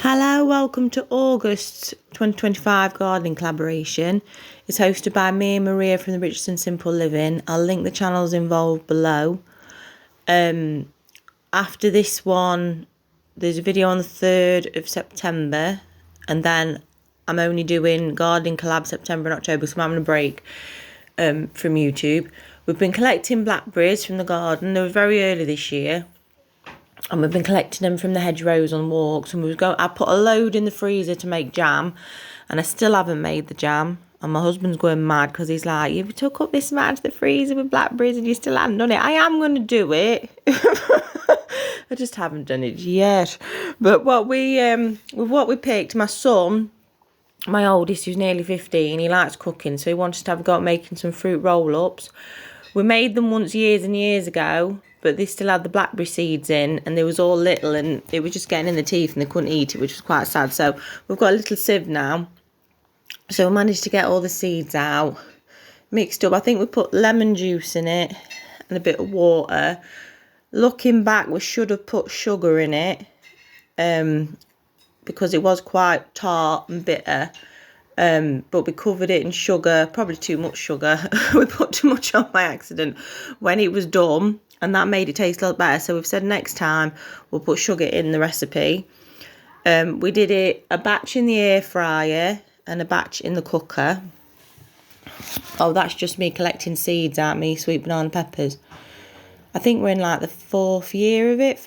Hello, welcome to August 2025 gardening collaboration. It's hosted by me and Maria from the Richardson Simple Living. I'll link the channels involved below. After this one, there's a video on the 3rd of September, and then I'm only doing gardening collab September and October, so I'm having a break from YouTube. We've been collecting blackberries from the garden. They were very early this year. And we've been collecting them from the hedgerows on walks. And I put a load in the freezer to make jam. And I still haven't made the jam. And my husband's going mad because he's like, you took up this amount of the freezer with blackberries and you still haven't done it. I am going to do it. I just haven't done it yet. But with what we picked, my son, my oldest, who's nearly 15, he likes cooking. So he wanted to have a go at making some fruit roll-ups. We made them once years and years ago, but they still had the blackberry seeds in, and they was all little, and it was just getting in the teeth, and they couldn't eat it, which was quite sad. So we've got a little sieve now. So we managed to get all the seeds out, mixed up. I think we put lemon juice in it and a bit of water. Looking back, we should have put sugar in it, because it was quite tart and bitter. But we covered it in sugar, probably too much sugar. We put too much on by accident when it was done, and that made it taste a lot better. So we've said next time we'll put sugar in the recipe. We did a batch in the air fryer and a batch in the cooker. Oh, that's just me collecting seeds, aren't me? Sweet banana peppers. I think we're in like the fifth year of it.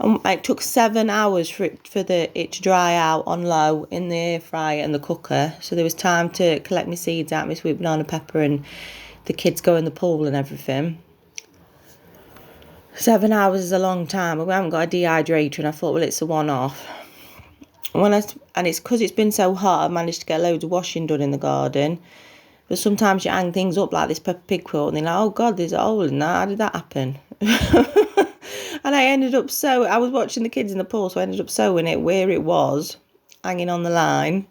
It took 7 hours for it to dry out on low in the air fryer and the cooker. So there was time to collect my seeds out, my sweet banana pepper, and the kids go in the pool and everything. 7 hours is a long time, but we haven't got a dehydrator, and I thought, well, it's a one-off. And it's because it's been so hot, I've managed to get loads of washing done in the garden. But sometimes you hang things up like this pepper pig quilt, and they're like, oh God, there's a hole in that. How did that happen? And I was watching the kids in the pool, so I ended up sewing it where it was, hanging on the line.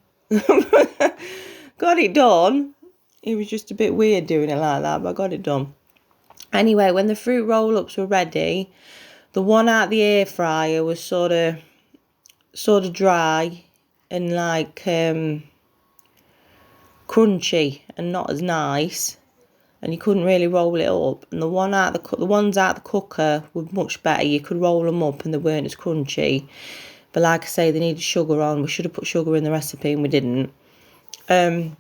Got it done. It was just a bit weird doing it like that, but I got it done. Anyway, when the fruit roll-ups were ready, the one out the air fryer was sort of dry and like crunchy and not as nice. And you couldn't really roll it up. And the ones out the cooker were much better. You could roll them up and they weren't as crunchy. But like I say, they needed sugar on. We should have put sugar in the recipe and we didn't. There's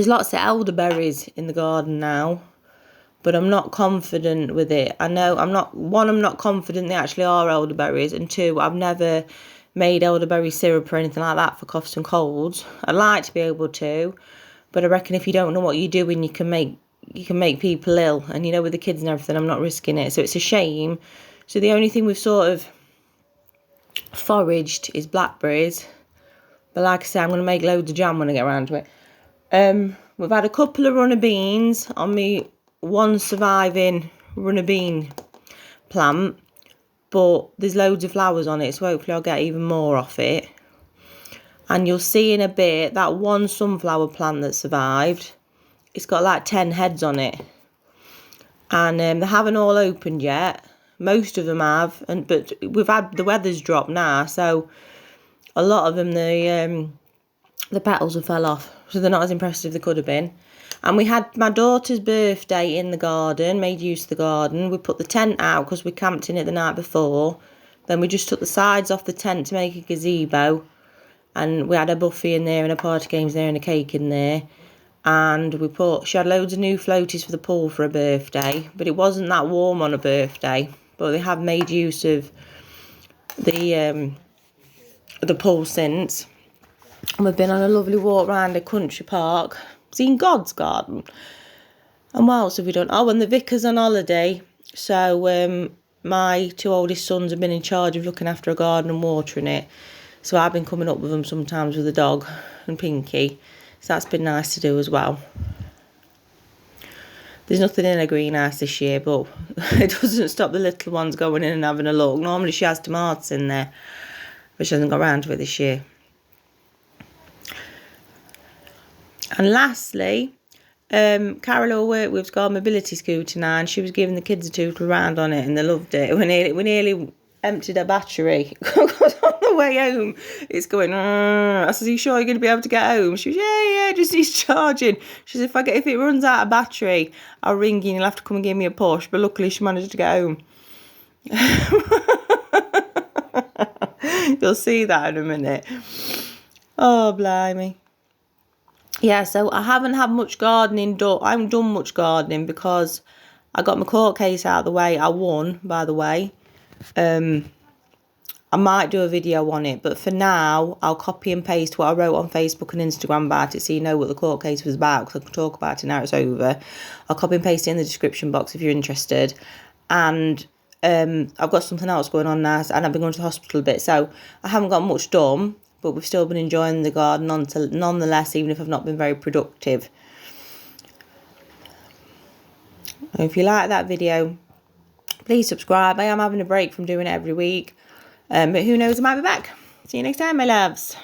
lots of elderberries in the garden now, but I'm not confident with it. I'm not confident they actually are elderberries, and two, I've never made elderberry syrup or anything like that for coughs and colds. I'd like to be able to. But I reckon if you don't know what you're doing, you can make people ill. And, with the kids and everything, I'm not risking it. So it's a shame. So the only thing we've sort of foraged is blackberries. But like I say, I'm going to make loads of jam when I get around to it. We've had a couple of runner beans on me, one surviving runner bean plant. But there's loads of flowers on it, so hopefully I'll get even more off it. And you'll see in a bit that one sunflower plant that survived, it's got like 10 heads on it. And they haven't all opened yet. Most of them have, but we've had the weather's dropped now, so a lot of them, the petals have fell off, so they're not as impressive as they could have been. And we had my daughter's birthday in the garden, made use of the garden. We put the tent out because we camped in it the night before. Then we just took the sides off the tent to make a gazebo. And we had a buffet in there and a party games there and a cake in there. And she had loads of new floaties for the pool for her birthday. But it wasn't that warm on her birthday. But they have made use of the pool since. And we've been on a lovely walk around a country park. Seen God's garden. And what else have we done? Oh, and the vicar's on holiday. So my two oldest sons have been in charge of looking after a garden and watering it. So I've been coming up with them sometimes with the dog and Pinky. So that's been nice to do as well. There's nothing in a greenhouse this year, but it doesn't stop the little ones going in and having a look. Normally she has tomatoes in there, but she hasn't got around to it this year. And lastly, Carol who I work with's got a mobility scooter now, and she was giving the kids a tootle around on it and they loved it. We nearly emptied her battery. Because on the way home, it's going, I said, are you sure you're going to be able to get home? She was, yeah, just needs charging. She said, if it runs out of battery, I'll ring you and you'll have to come and give me a push. But luckily, she managed to get home. You'll see that in a minute. Oh, blimey. Yeah, so I haven't had much gardening done. I haven't done much gardening because I got my court case out of the way. I won, by the way. I might do a video on it, but for now, I'll copy and paste what I wrote on Facebook and Instagram about it so you know what the court case was about, because I can talk about it now it's over. I'll copy and paste it in the description box if you're interested. And I've got something else going on now, and I've been going to the hospital a bit, so I haven't got much done, but we've still been enjoying the garden nonetheless, even if I've not been very productive. And if you like that video, please subscribe. I am having a break from doing it every week. But who knows, I might be back. See you next time, my loves.